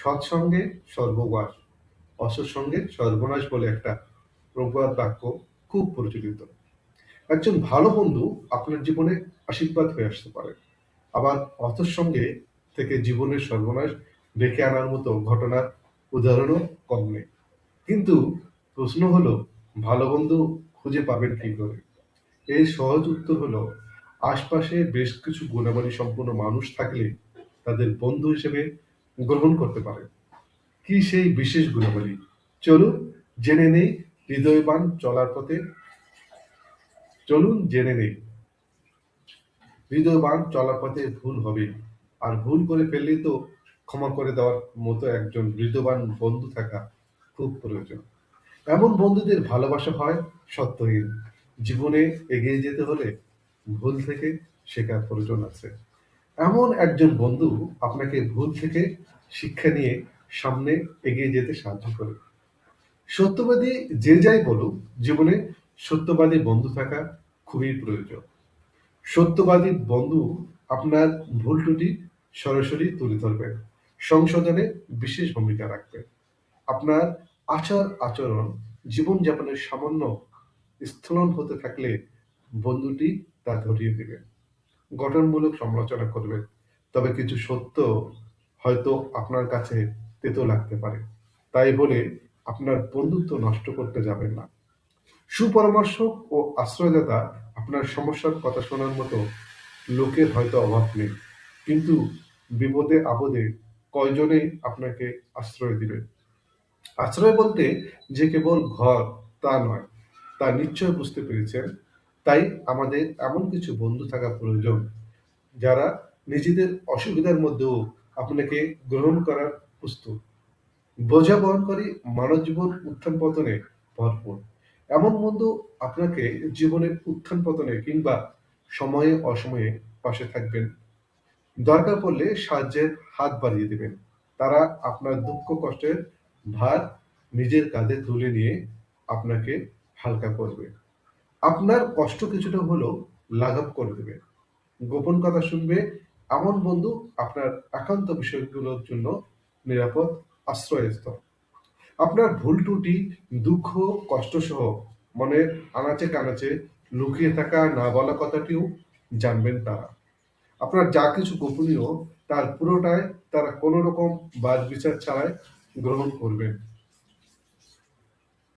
সৎসঙ্গে সর্ববাস, অসৎসঙ্গে সর্বনাশ বলে একটা প্রবাদ বাক্য খুব প্রচলিত। একজন ভালো বন্ধু আপনার জীবনে আশীর্বাদ হয়ে আসতে পারে, আবার অসৎসঙ্গে থেকে জীবনের সর্বনাশ ডেকে আনার মতো ঘটনার উদাহরণও কম নেই। কিন্তু প্রশ্ন হলো, ভালো বন্ধু খুঁজে পাবেন কি করে? এর সহজ উত্তর হলো, আশপাশে বেশ কিছু গুণাবলী সম্পন্ন মানুষ থাকলে তাদের বন্ধু হিসেবে গ্রহণ করতে পারে। কি সেই বিশেষ গুণাবলী? চলুন জেনে নেই। হৃদয়বান চলার পথে চলুন জেনে নেই হৃদয়বান চলার পথে ভুল হবে, আর ভুল করে ফেললেই তো ক্ষমা করে দেওয়ার মতো একজন হৃদয়বান বন্ধু থাকা খুব প্রয়োজন। এমন বন্ধুদের ভালোবাসা হয় সত্যহীন। জীবনে এগিয়ে যেতে হলে ভুল থেকে শেখার প্রয়োজন আছে। এমন একজন বন্ধু আপনাকে ভুল থেকে শিক্ষা নিয়ে সামনে এগিয়ে যেতে সাহায্য করে। সত্যবাদী যে যাই বলুক, জীবনে সত্যবাদী বন্ধু থাকা খুবই প্রয়োজন। সত্যবাদী বন্ধু আপনার ভুল ত্রুটি সরাসরি তুলে ধরবেন, সংশোধনে বিশেষ ভূমিকা রাখবেন। আপনার আচরণ জীবনযাপনের সামান্য স্খলন হতে থাকলে বন্ধুটি তা ধরিয়ে দিবেন, গঠনমূলক সমালোচনা করবেন। তবে কিছু সত্য হয়তো আপনার কাছে তেতো লাগতে পারে, তাই বলে আপনার বন্ধুত্ব নষ্ট করতে যাবেন না। সুপরামর্শক ও আশ্রয়দাতা, আপনার সমস্যার কথা শোনার মতো লোকের হয়তো অভাব নেই, কিন্তু বিপদে আপদে কয়জনেই আপনাকে আশ্রয় দিবে। আশ্রয় বলতে যে কেবল ঘর তা নয়, তা নিশ্চয় বুঝতে পেরেছেন। তাই আমাদের এমন কিছু বন্ধু থাকা প্রয়োজন যারা নিজেদের অসুবিধার মধ্যেও আপনাকে গ্রহণ করার প্রস্তুত। বোঝা বহনকারী মানব জীবন উত্থান পতনে ভরপুর। এমন বন্ধু আপনাকে জীবনের উত্থান পতনে কিংবা সময়ে অসময়ে পাশে থাকবেন। দরকার পড়লে সাহায্যের হাত বাড়িয়ে দেবেন। তারা আপনার দুঃখ কষ্টের ভার নিজের কাঁধে তুলে নিয়ে আপনাকে হালকা করবে। আপনার কষ্ট কিছুটা হলেও লাঘব করে দেবে। গোপন কথা শুনবে। এমন বন্ধু আপনার একান্ত বিষয়গুলোর জন্য নিরাপদ আশ্রয়স্থল। আপনার ভুল ত্রুটি, দুঃখ, কষ্ট সহ মনের আনাচে কানাচে লুকিয়ে থাকা না বলা কথাটিও জানবেন তারা। আপনার যা কিছু গোপনীয় তার পুরোটাই তারা কোনো রকম বাদ বিচার ছাড়াই গ্রহণ করবেন।